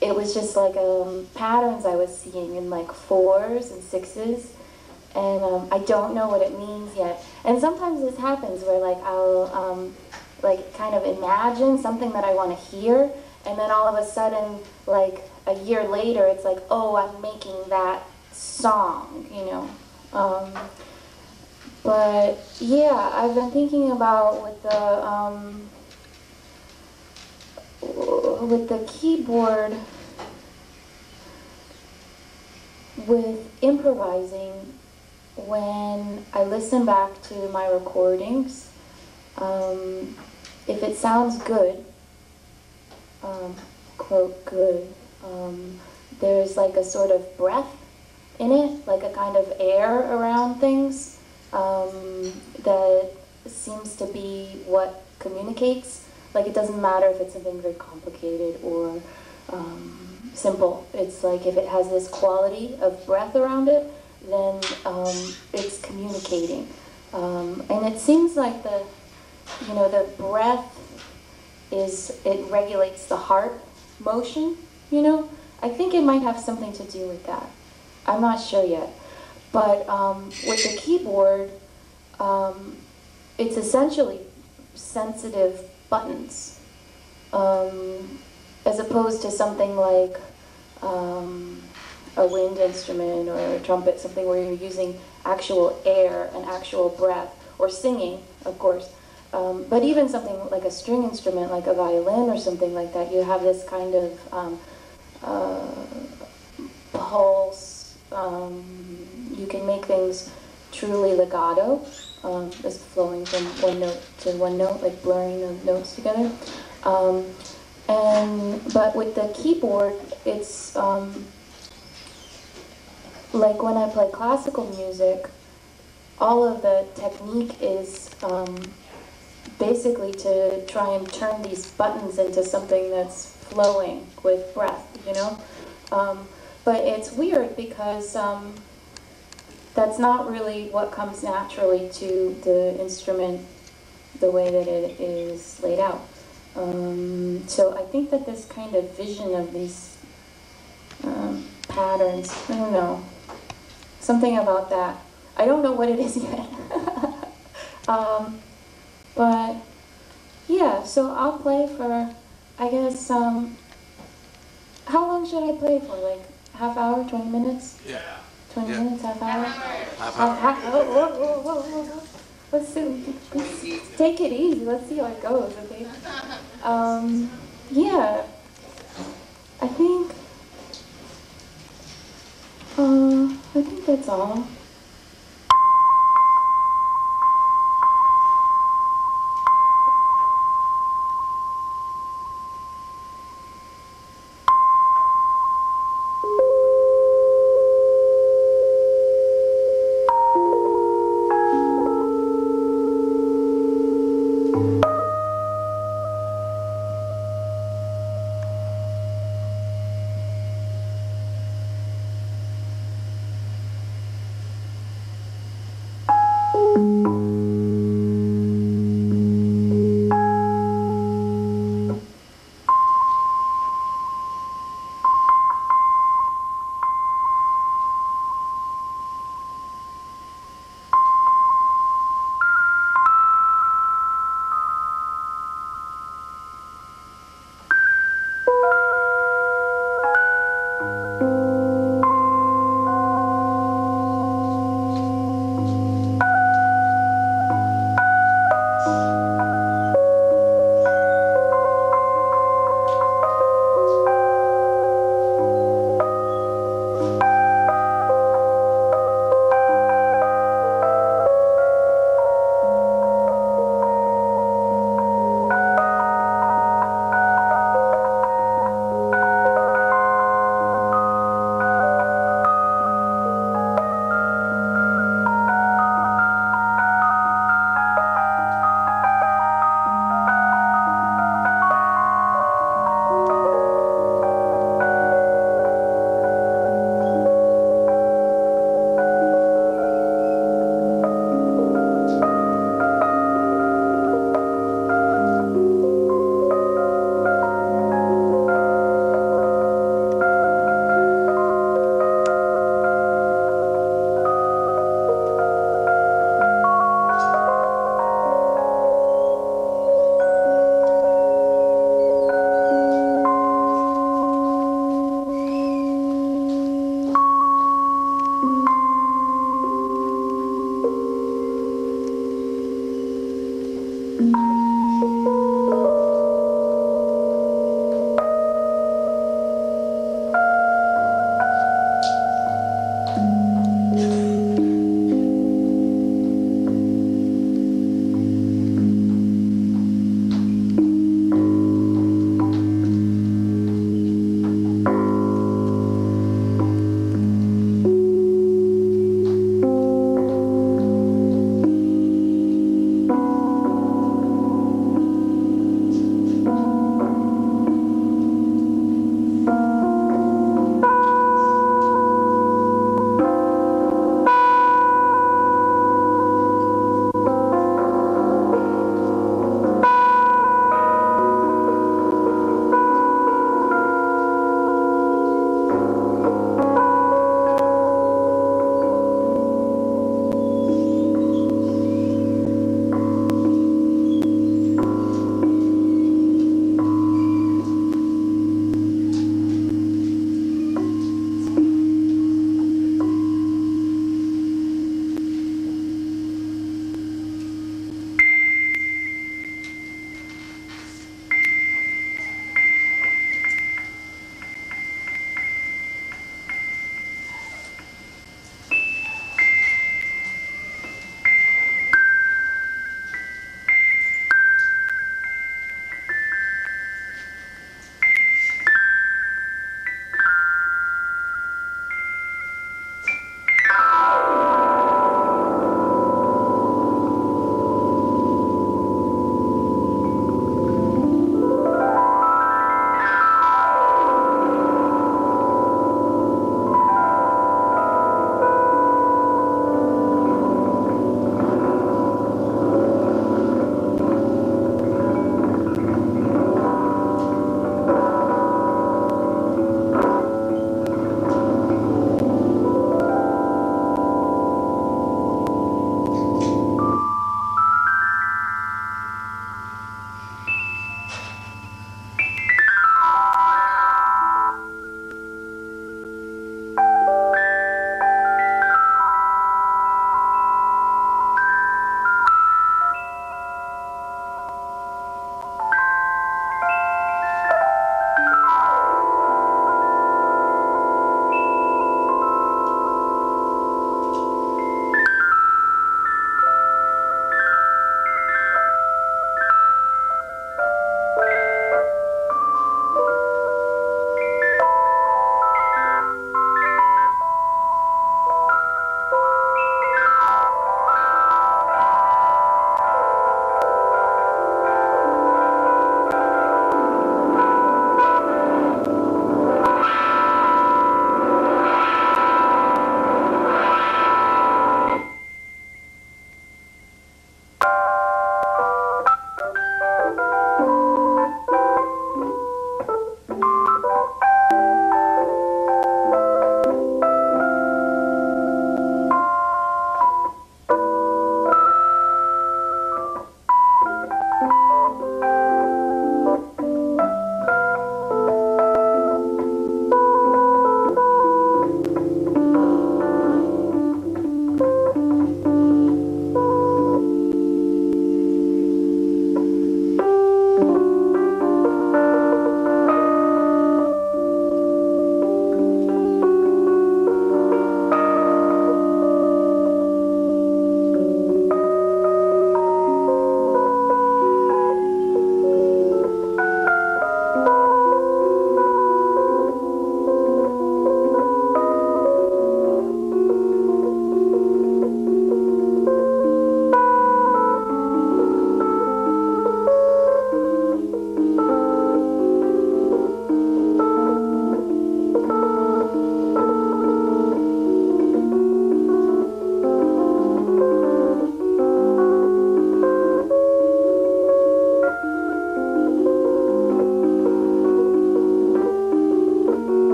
it was just like patterns I was seeing in like 4s and 6s, and I don't know what it means yet. And sometimes this happens where like I'll like kind of imagine something that I want to hear, and then all of a sudden, like a year later, it's like, oh, I'm making that song, you know. But yeah, I've been thinking about with the keyboard, with improvising, when I listen back to my recordings, if it sounds good, quote good, there's like a sort of breath in it, like a kind of air around things, that seems to be what communicates. Like, it doesn't matter if it's something very complicated or simple. It's like if it has this quality of breath around it, then it's communicating. And it seems like the breath it regulates the heart motion, you know? I think it might have something to do with that. I'm not sure yet. But with the keyboard, it's essentially sensitive buttons, as opposed to something like a wind instrument or a trumpet, something where you're using actual air and actual breath, or singing, of course. But even something like a string instrument, like a violin or something like that, you have this kind of pulse. You can make things truly legato, just flowing from one note to one note, like blurring the notes together. But with the keyboard, it's like when I play classical music, all of the technique is basically to try and turn these buttons into something that's flowing with breath, you know? But it's weird because that's not really what comes naturally to the instrument the way that it is laid out. So I think that this kind of vision of these patterns, I don't know, something about that. I don't know what it is yet. But yeah, so I'll play for, I guess, how long should I play for? Like half hour, 20 minutes? Yeah. 20 minutes, half hour? Half hour. Whoa. Let's see. Let's take it easy. Let's see how it goes, okay? Yeah. I think that's all.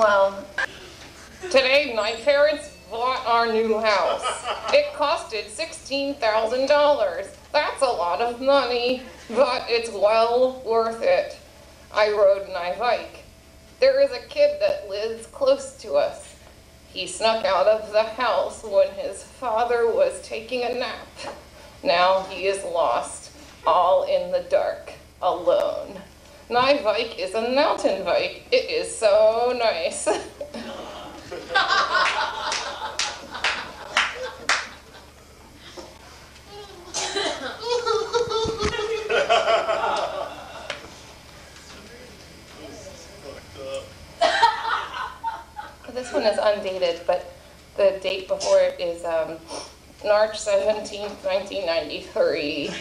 Well, Today, my parents bought our new house. It costed $16,000. That's a lot of money, but it's well worth it. I rode my bike. There is a kid that lives close to us. He snuck out of the house when his father was taking a nap. Now he is lost, all in the dark, alone. My bike is a mountain bike. It is so nice. This one is undated, but the date before it is March 17th, 1993.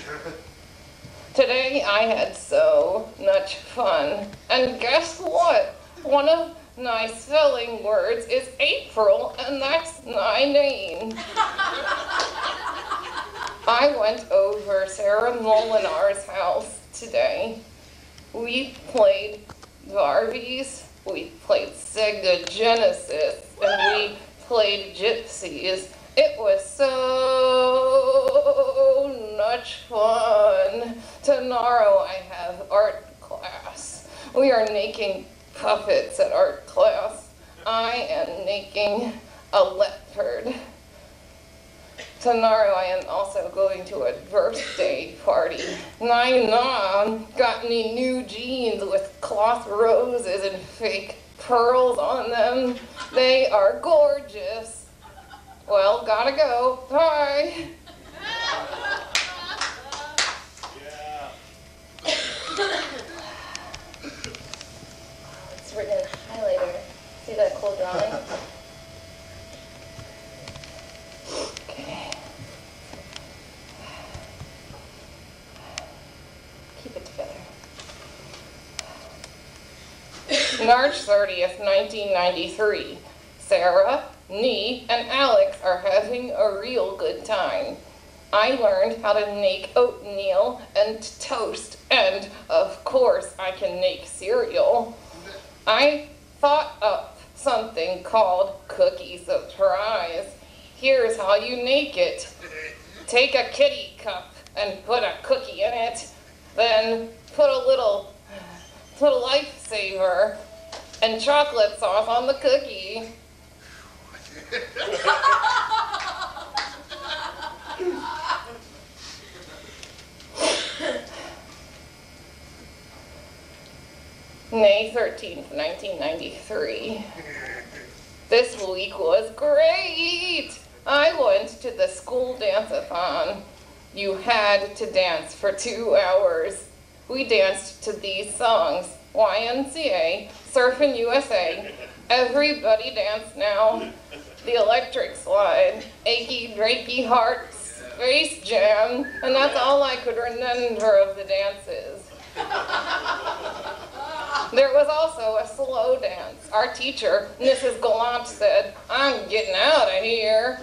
Today I had so much fun. And guess what? One of my spelling words is April, and that's my name. I went over Sarah Molinar's house today. We played Barbies, we played Sega Genesis, and we played Gypsies. It was so much fun. Tomorrow I have art class. We are making puppets at art class. I am making a leopard. Tomorrow I am also going to a birthday party. My mom got me new jeans with cloth roses and fake pearls on them. They are gorgeous. Well, gotta go. Bye. it's written in highlighter. See that cool drawing? Okay. Keep it together. March 30th, 1993. Sarah, Nee, and Alex are having a real good time. I learned how to make oatmeal and toast, and of course I can make cereal. I thought up something called Cookie Surprise. Here's how you make it. Take a kitty cup and put a cookie in it. Then put a little lifesaver and chocolate sauce on the cookie. May 13th, 1993. This week was great! I went to the school dance-a-thon. You had to dance for 2 hours. We danced to these songs: YMCA, Surfin' USA, Everybody Dance Now, The Electric Slide, Achy Breaky Heart, Space Jam, and that's all I could remember of the dances. There was also a slow dance. Our teacher, Mrs. Gallant, said, "I'm getting out of here."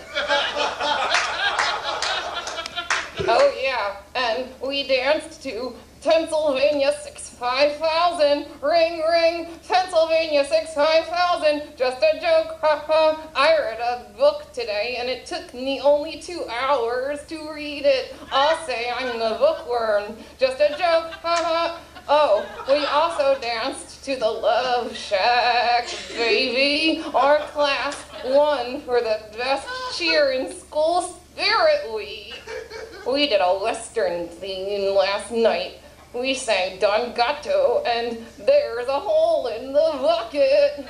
Oh yeah, and we danced to Pennsylvania 65000, ring ring, Pennsylvania 65000, just a joke, haha. I read a book today and it took me only 2 hours to read it. I'll say I'm the bookworm, just a joke, haha. Oh, we also danced to the Love Shack, baby. Our class won for the best cheer in school spirit week. We did a Western theme last night. We sang Don Gato and There's a Hole in the Bucket.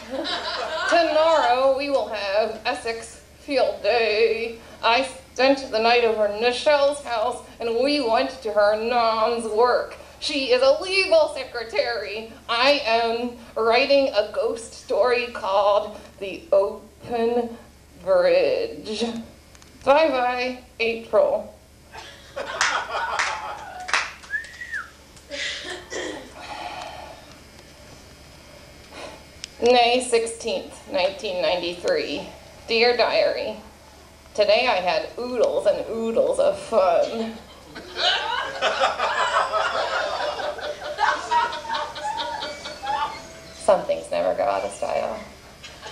Tomorrow we will have Essex Field Day. I spent the night over Michelle's house and we went to her mom's work. She is a legal secretary. I am writing a ghost story called The Open Bridge. Bye-bye, April. May 16th, 1993. Dear Diary, today I had oodles and oodles of fun. Some things never go out of style.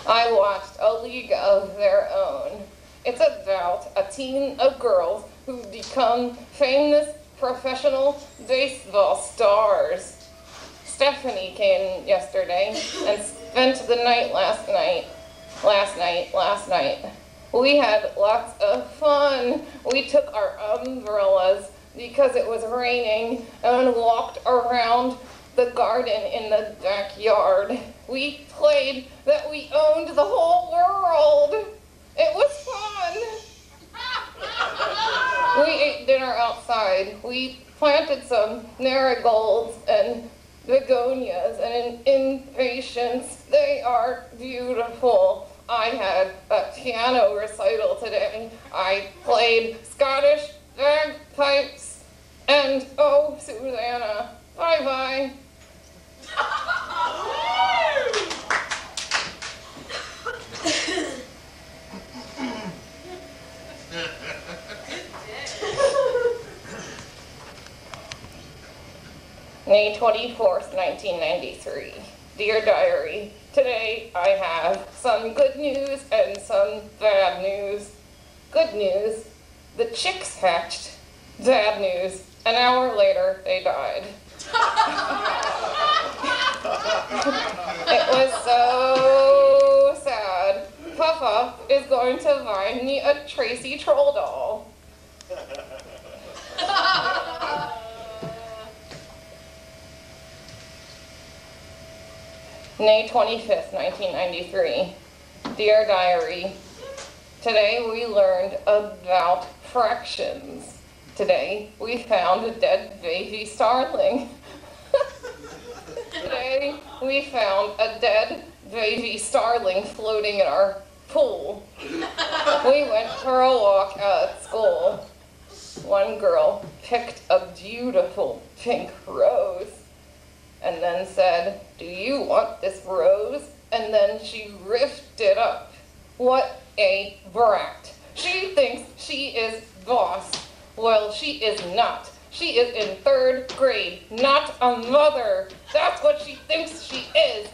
I watched A League of Their Own. It's about a team of girls who become famous professional baseball stars. Stephanie came yesterday and spent the night last night. We had lots of fun. We took our umbrellas because it was raining and walked around the garden in the backyard. We played that we owned the whole world. It was fun. We ate dinner outside. We planted some marigolds and begonias, and in patience, they are beautiful. I had a piano recital today. I played Scottish bagpipes, and oh, Susanna, bye-bye. 24th, 1993. Dear Diary, today I have some good news and some bad news. Good news, the chicks hatched. Bad news, an hour later they died. It was so sad. Papa is going to buy me a Tracy Troll doll. May 25th, 1993. Dear Diary, today we learned about fractions. Today we found a dead baby starling. Today we found a dead baby starling floating in our pool. We went for a walk at school. One girl picked a beautiful pink rose and then said, "Do you want this rose?" And then she ripped it up. What a brat. She thinks she is boss. Well, she is not. She is in 3rd grade, not a mother. That's what she thinks she is.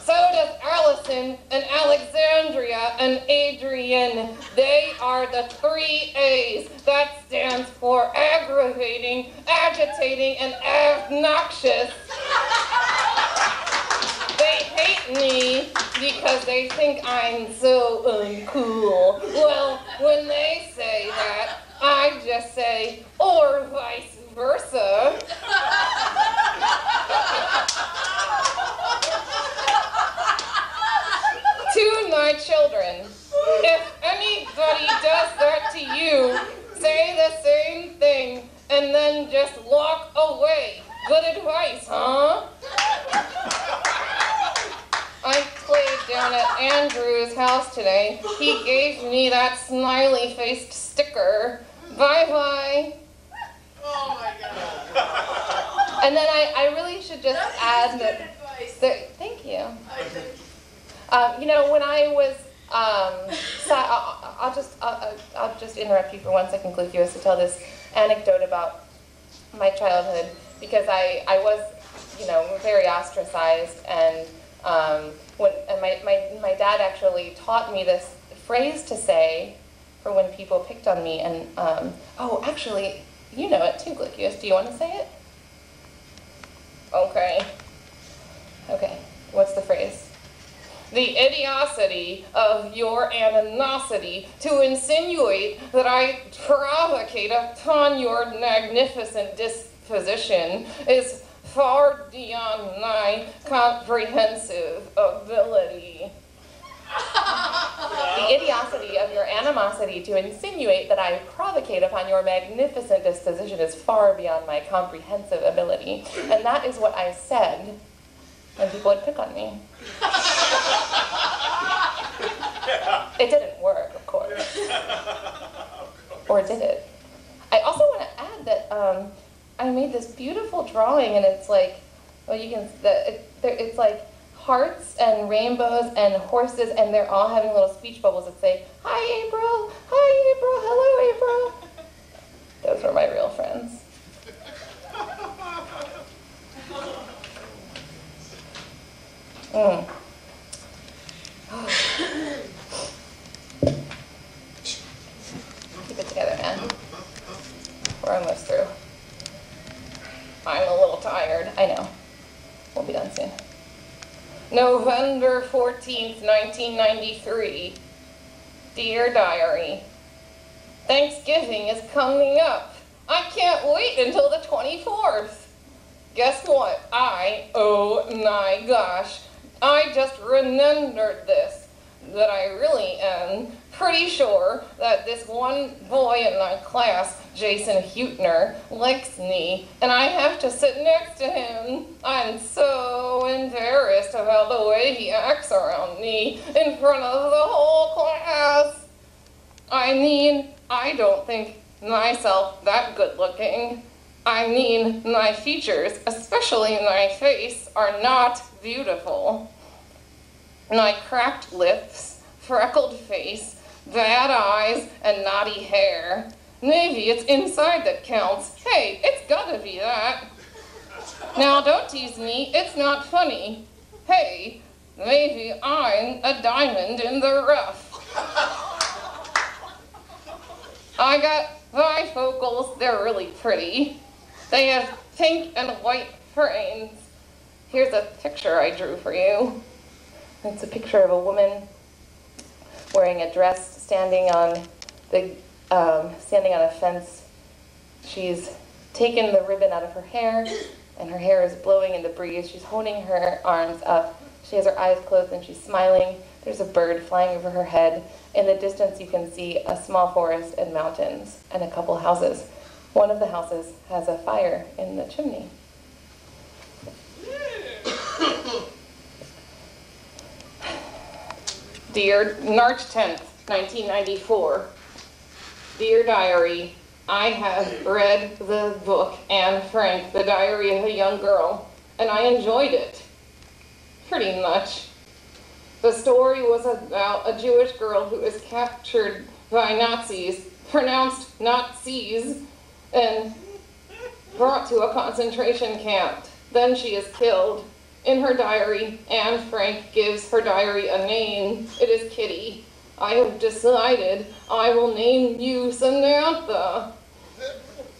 So does Allison and Alexandria and Adrian. They are the 3 A's. That stands for aggravating, agitating, and obnoxious. They hate me because they think I'm so uncool. Well, when they say that, I just say, or vice versa. To my children, if anybody does that to you, say the same thing and then just walk away. Good advice, huh? I played down at Andrew's house today. He gave me that smiley-faced sticker. Bye-bye. Oh my God. And then I really should just add That's good advice. thank you. I think. You know, when I was, I'll just interrupt you for 1 second, Glucuous, to tell this anecdote about my childhood, because I was, you know, very ostracized, and my dad actually taught me this phrase to say for when people picked on me, and oh, actually, you know it too, Glucuous. Do you want to say it? Okay. Okay. What's the phrase? The idiocity of your animosity to insinuate that I provocate upon your magnificent disposition is far beyond my comprehensive ability. The idiocity of your animosity to insinuate that I provocate upon your magnificent disposition is far beyond my comprehensive ability. And that is what I said when people would pick on me. It didn't work, of course. Or did it? I also want to add that I made this beautiful drawing, and it's like, well, you can, it's like hearts and rainbows and horses, and they're all having little speech bubbles that say, "Hi, April! Hi, April! Hello, April!" Those were my real friends. November 14th, 1993. Dear Diary, Thanksgiving is coming up. I can't wait until the 24th. Guess what? Oh my gosh, I just remembered this, that I really am pretty sure that this one boy in my class, Jason Hutner, likes me, and I have to sit next to him. I'm so embarrassed about the way he acts around me in front of the whole class. I mean, I don't think myself that good looking. I mean, my features, especially my face, are not beautiful. My cracked lips, freckled face, bad eyes, and knotty hair. Maybe it's inside that counts. Hey, it's gotta be that. Now, don't tease me, it's not funny. Hey, maybe I'm a diamond in the rough. I got bifocals, they're really pretty. They have pink and white frames. Here's a picture I drew for you. It's a picture of a woman wearing a dress, standing on a fence. She's taken the ribbon out of her hair, and her hair is blowing in the breeze. She's holding her arms up. She has her eyes closed, and she's smiling. There's a bird flying over her head. In the distance, you can see a small forest and mountains and a couple houses. One of the houses has a fire in the chimney. Dear March 10th, 1994. Dear Diary, I have read the book Anne Frank, The Diary of a Young Girl, and I enjoyed it. Pretty much. The story was about a Jewish girl who is captured by Nazis, pronounced Nazis, and brought to a concentration camp. Then she is killed. In her diary, Anne Frank gives her diary a name. It is Kitty. I have decided I will name you Samantha.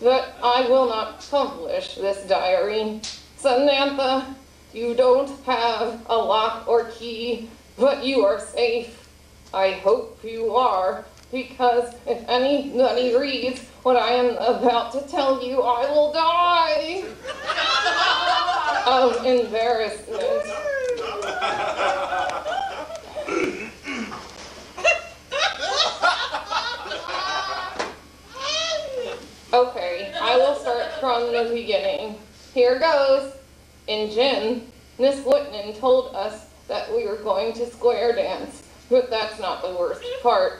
But I will not publish this diary. Samantha, you don't have a lock or key, but you are safe. I hope you are, because if anybody reads what I am about to tell you, I will die of embarrassment. Okay, I will start from the beginning. Here goes. In gym, Miss Whitman told us that we were going to square dance, but that's not the worst part.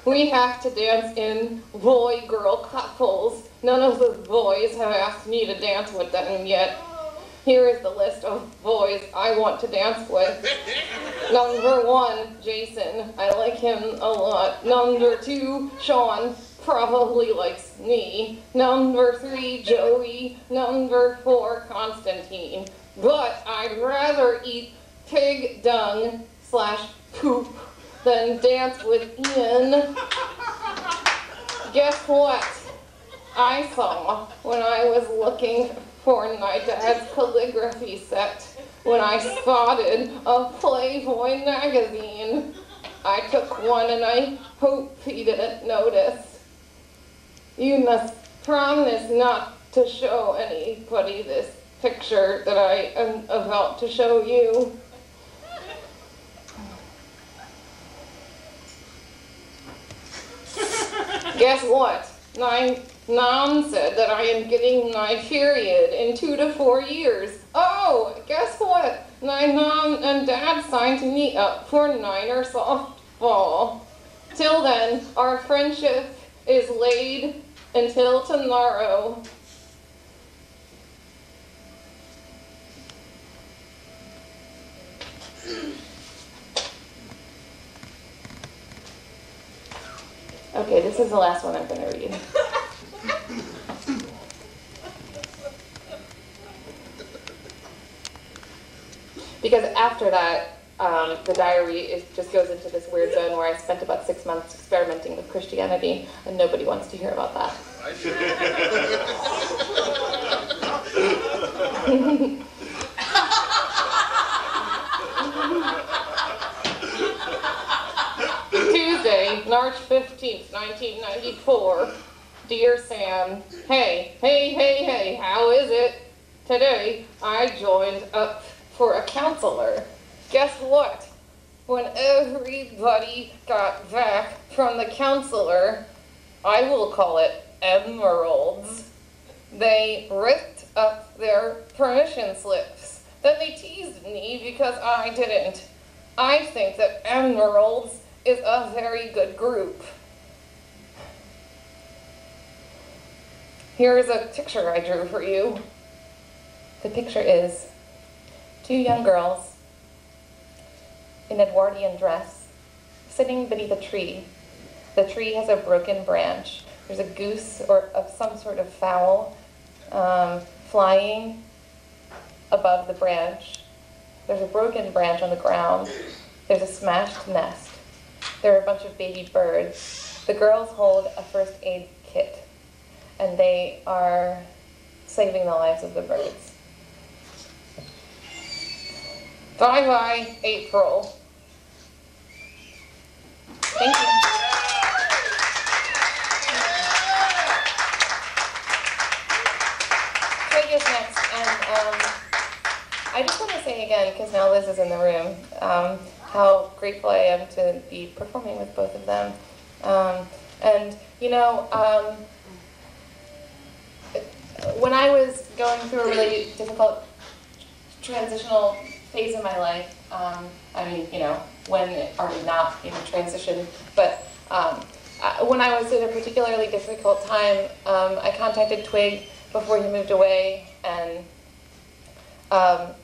We have to dance in boy-girl couples. None of the boys have asked me to dance with them yet. Here is the list of boys I want to dance with. Number 1, Jason. I like him a lot. Number 2, Sean. Probably likes me. Number 3, Joey. Number 4, Constantine. But I'd rather eat pig dung / poop than dance with Ian. Guess what I saw when I was looking for my dad's calligraphy set when I spotted a Playboy magazine. I took one and I hope he didn't notice. You must promise not to show anybody this picture that I am about to show you. Guess what? My mom said that I am getting my period in 2 to 4 years. Oh, guess what? My mom and dad signed me up for Niner softball. Till then, our friendship is laid until tomorrow. Okay, this is the last one I'm going to read. Because after that, the diary just goes into this weird zone where I spent about 6 months experimenting with Christianity, and nobody wants to hear about that. March 15th, 1994. Dear Sam, hey, how is it? Today, I joined up for a counselor. Guess what? When everybody got back from the counselor, I will call it emeralds, they ripped up their permission slips. Then they teased me because I didn't. I think that emeralds is a very good group. Here is a picture I drew for you. The picture is 2 young girls in Edwardian dress sitting beneath a tree. The tree has a broken branch. There's a goose or of some sort of fowl flying above the branch. There's a broken branch on the ground. There's a smashed nest. There are a bunch of baby birds. The girls hold a first aid kit, and they are saving the lives of the birds. Bye-bye, April. Thank you. Twig is next, and I just want to say again, because now Liz is in the room, how grateful I am to be performing with both of them. And, you know, when I was going through a really difficult transitional phase in my life, I mean, you know, when are we not in a transition, but when I was in a particularly difficult time, I contacted Twig before he moved away, and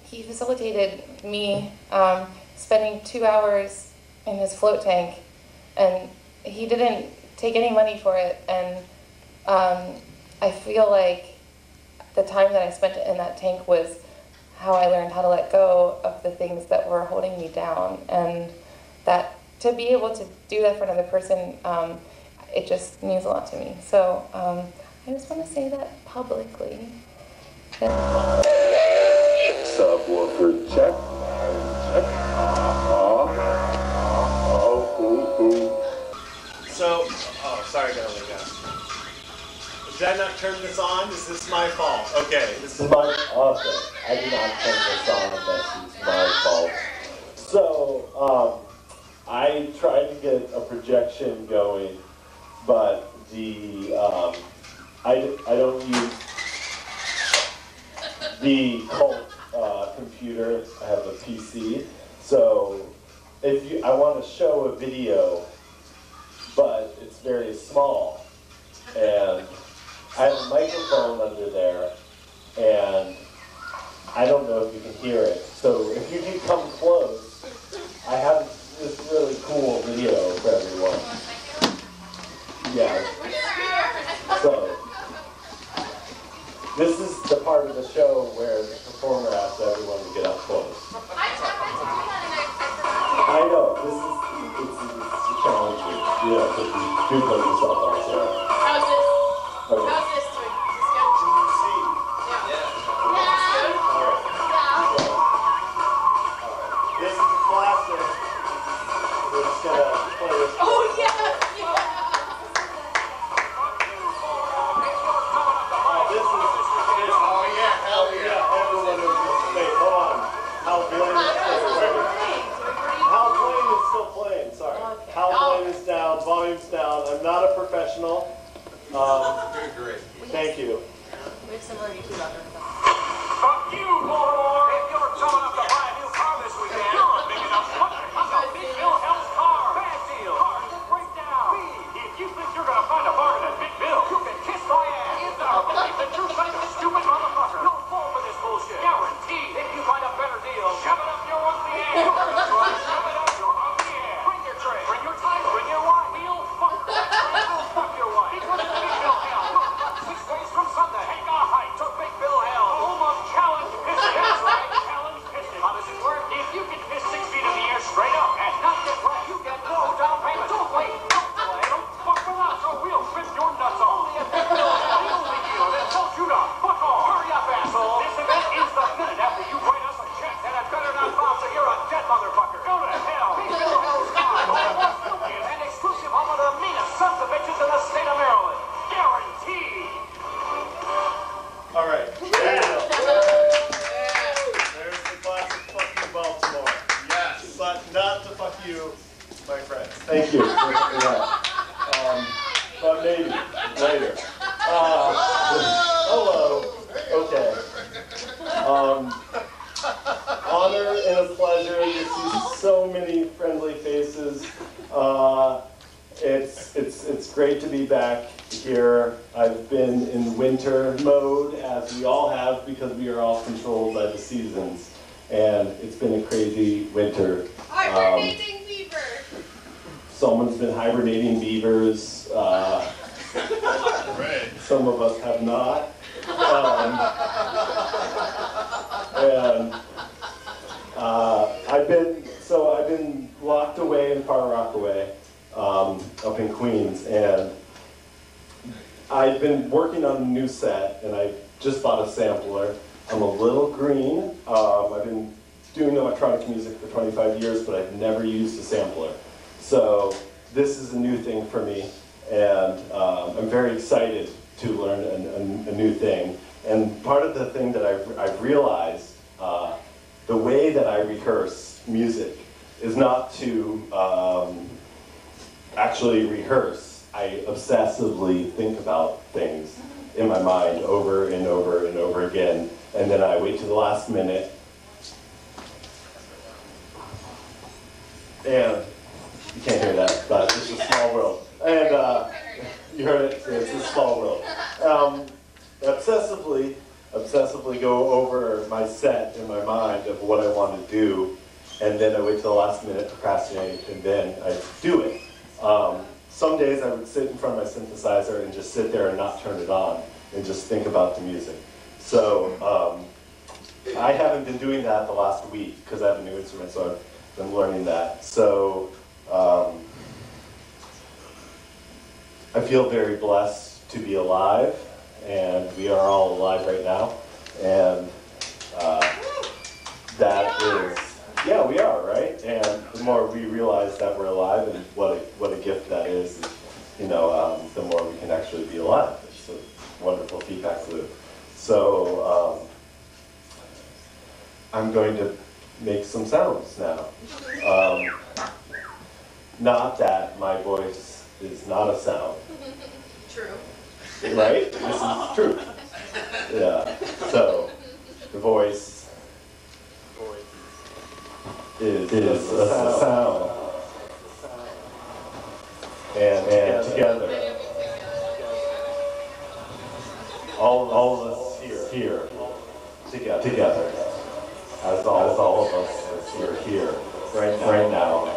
he facilitated me spending 2 hours in his float tank, and he didn't take any money for it, and I feel like the time that I spent in that tank was how I learned how to let go of the things that were holding me down, and that to be able to do that for another person, it just means a lot to me. So I just want to say that publicly. Subwoofer check. So, oh, sorry, I gotta let go. Did I not turn this on? Is this my fault? Okay, this is My I did not turn this on. This is my fault. So, I tried to get a projection going, but the I don't use the cult computer. I have a PC. So, I want to show a video, but it's very small, and I have a microphone under there, and I don't know if you can hear it. So if you can come close, I have this really cool video for everyone. Yeah. So this is the part of the show where the performer asks everyone to get up close. I know, it's challenging. You know, because you do put yourself out there. How's this? Okay. How's this, Twig? Is this good? This is a classic. We're just gonna play this. Oh, yeah! This is, oh yeah, hell yeah. Thank you. Yeah. But maybe later. Hello. Okay. Honor and a pleasure to see so many friendly faces. It's great to be back here. I've been in winter mode, as we all have, because we are all controlled by the seasons. And it's been a crazy winter. Hibernating beaver. Someone's been hibernating beavers. Some of us have not. I've been locked away in Far Rockaway, up in Queens, and I've been working on a new set, and I just bought a sampler. I'm a little green. I've been doing electronic music for 25 years, but I've never used a sampler. So this is a new thing for me, and I'm very excited to learn a new thing. And part of the thing that I've realized, the way that I rehearse music is not to actually rehearse. I obsessively think about things in my mind over and over and over again, and then I wait to the last minute. And you can't hear that, but it's a small world. And you heard it, it's a small world. Obsessively go over my set in my mind of what I want to do, and then I wait till the last minute, procrastinate, and then I do it. Some days I would sit in front of my synthesizer and just sit there and not turn it on, and just think about the music. So I haven't been doing that the last week, because I have a new instrument, so I've been learning that. So I feel very blessed to be alive, and we are all alive right now, and that is, yeah, we are, right? And the more we realize that we're alive and what a gift that is, you know, the more we can actually be alive. It's a wonderful feedback loop. So I'm going to make some sounds now. Not that my voice is not a sound. True. Right? This is true. Yeah. So the voice is a sound. And together, all of us here together, as all of us are here right now,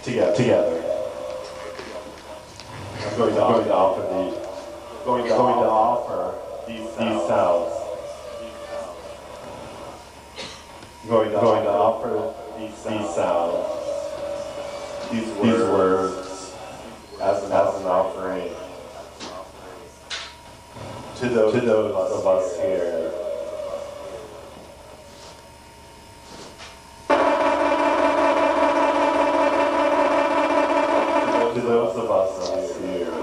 together. I'm going to offer these sounds. I'm going to offer these sounds, these words, as an offering to those of us here. To those of us here.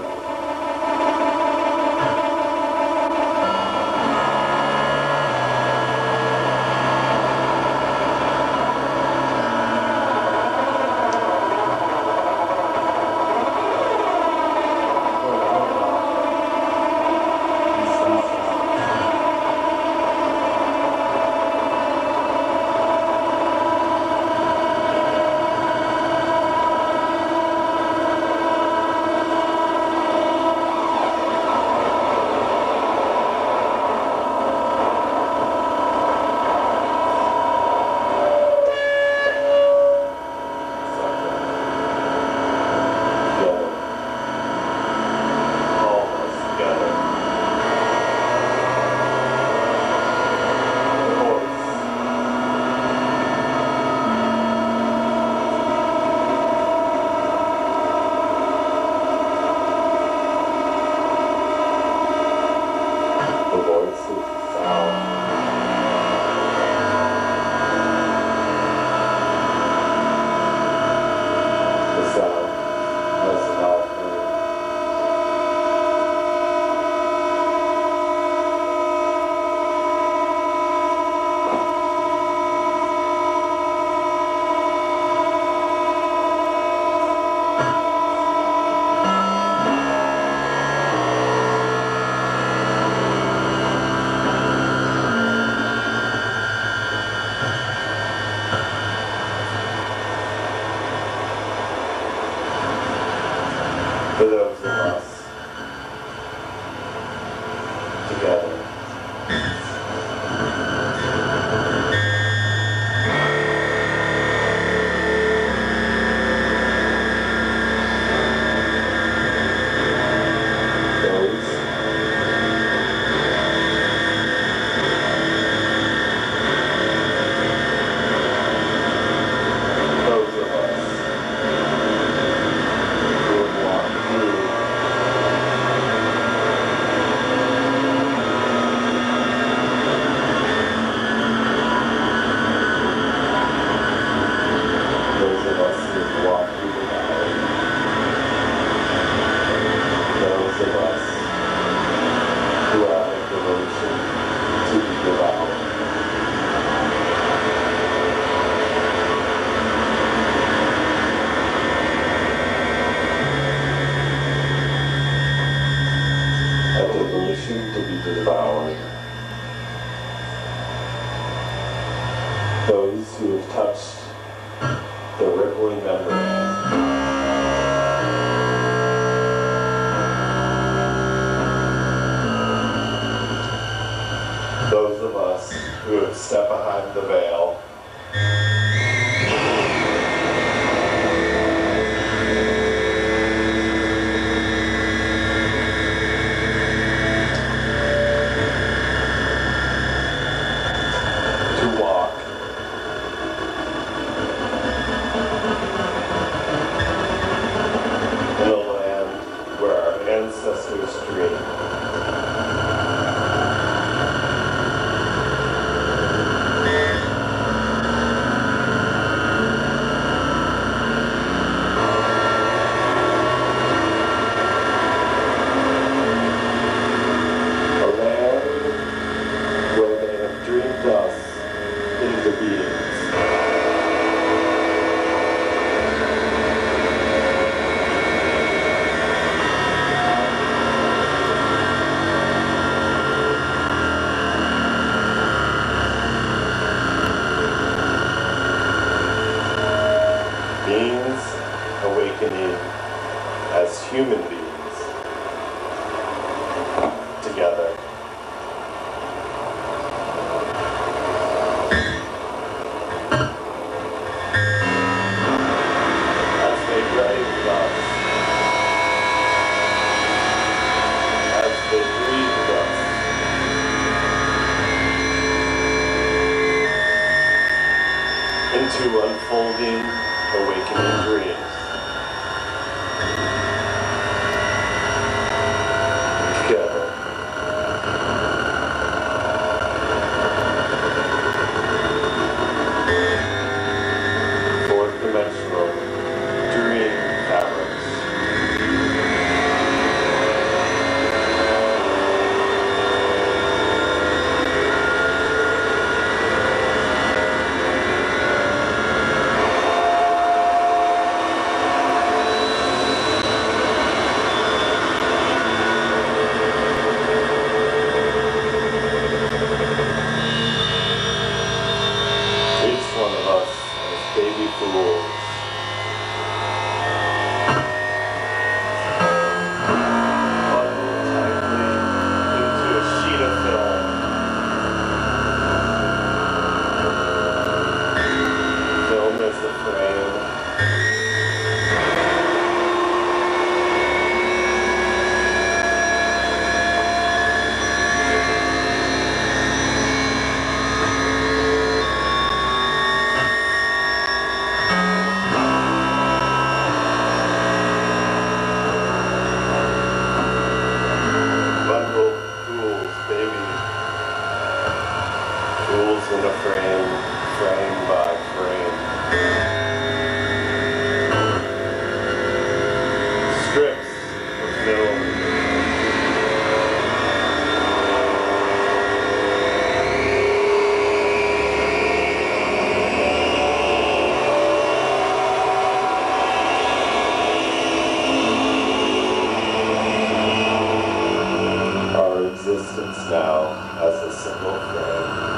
those who have touched the rippling membrane. Those of us who have stepped behind the veil. To walk in a land where our ancestors dreamed. A land where they have dreamed us into beings. Beings awakening as human beings together. As they raised us, as they breathed us, into unfolding, awakening dreams. Together. Fourth dimensional dream fabrics. Each one of us as baby fools. Bundled tightly into a sheet of film. Film is the frame. Bundled fools, baby. Fools in a frame, frame by frame. Strips of film. Our existence now as a single frame.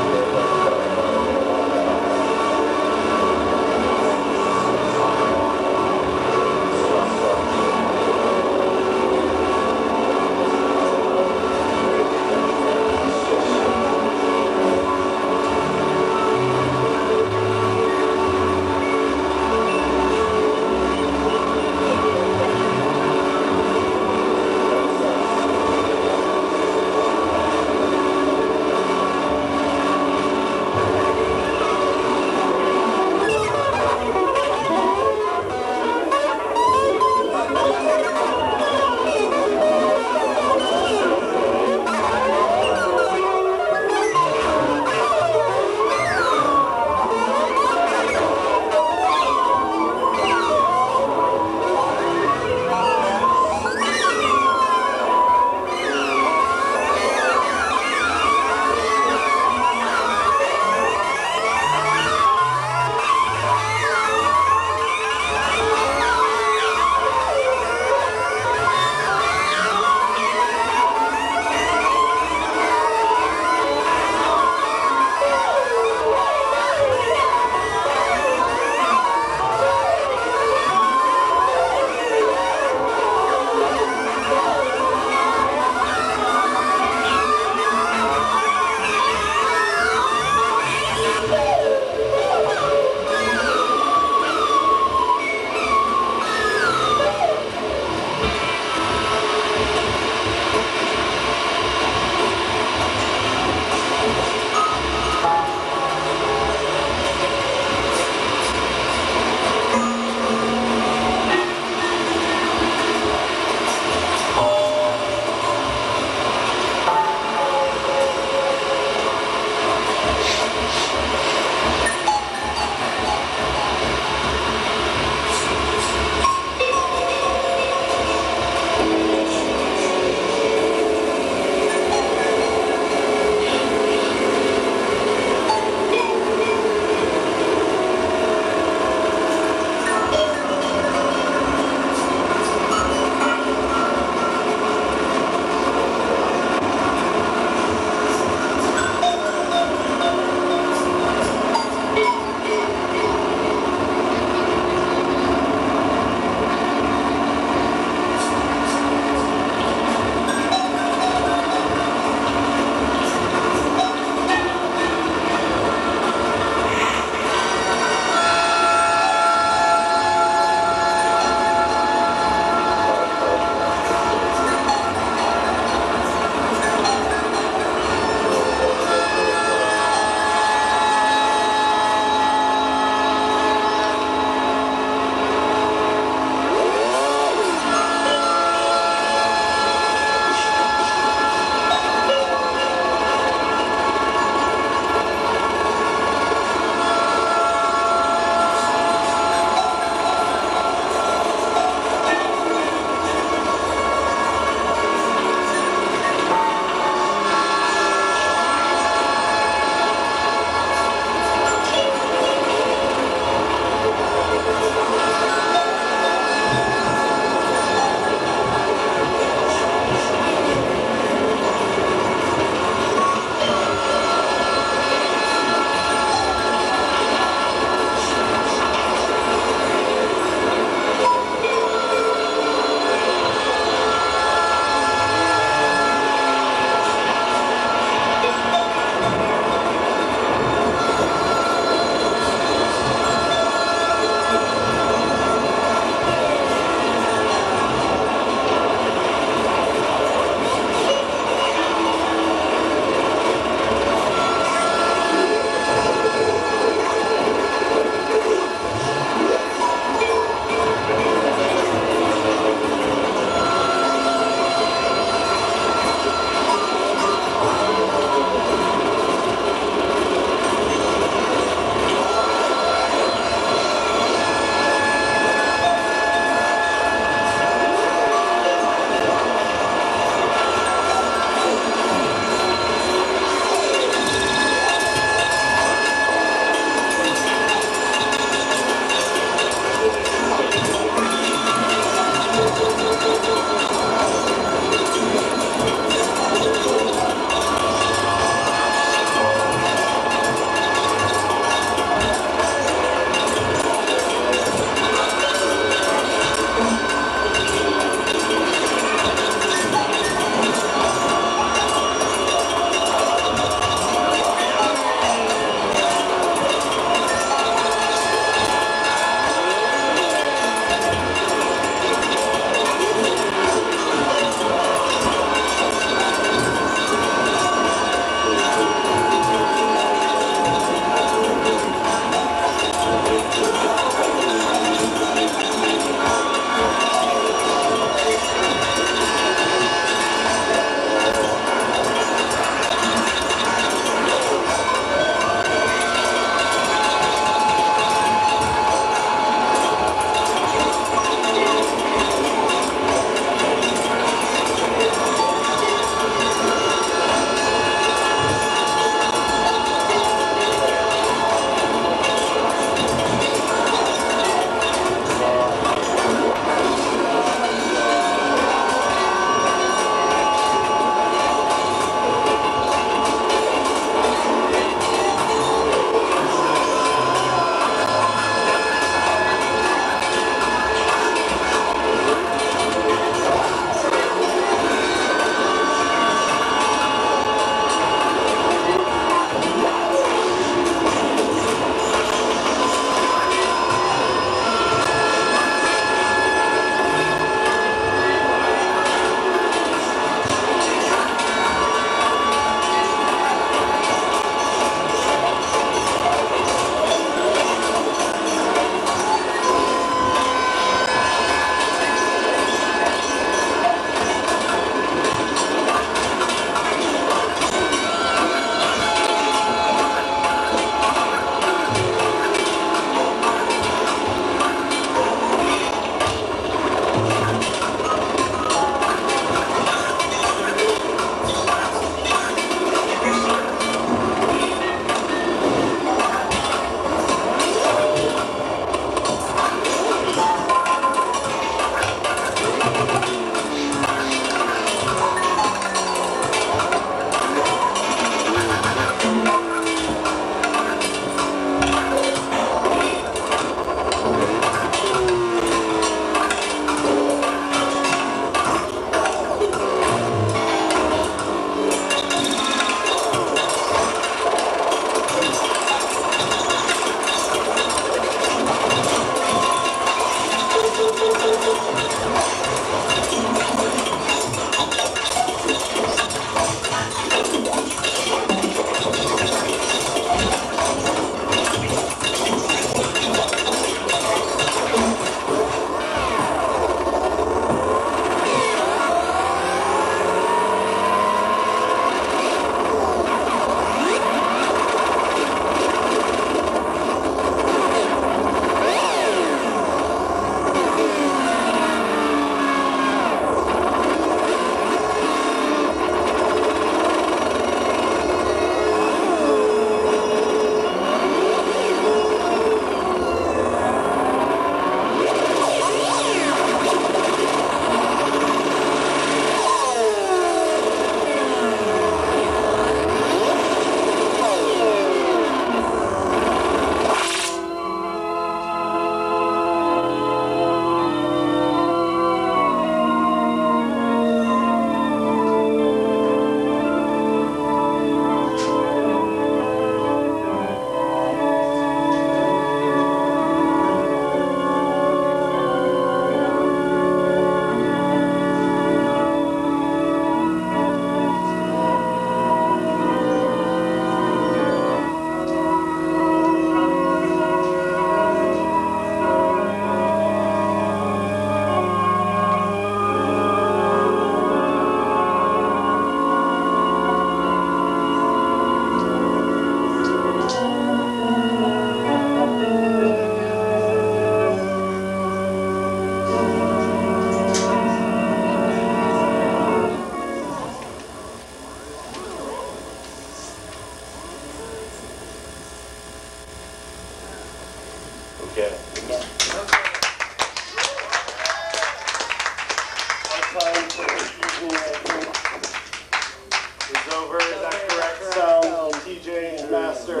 is over. Is that correct? Sound, TJ, master.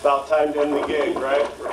About time to end the gig, right?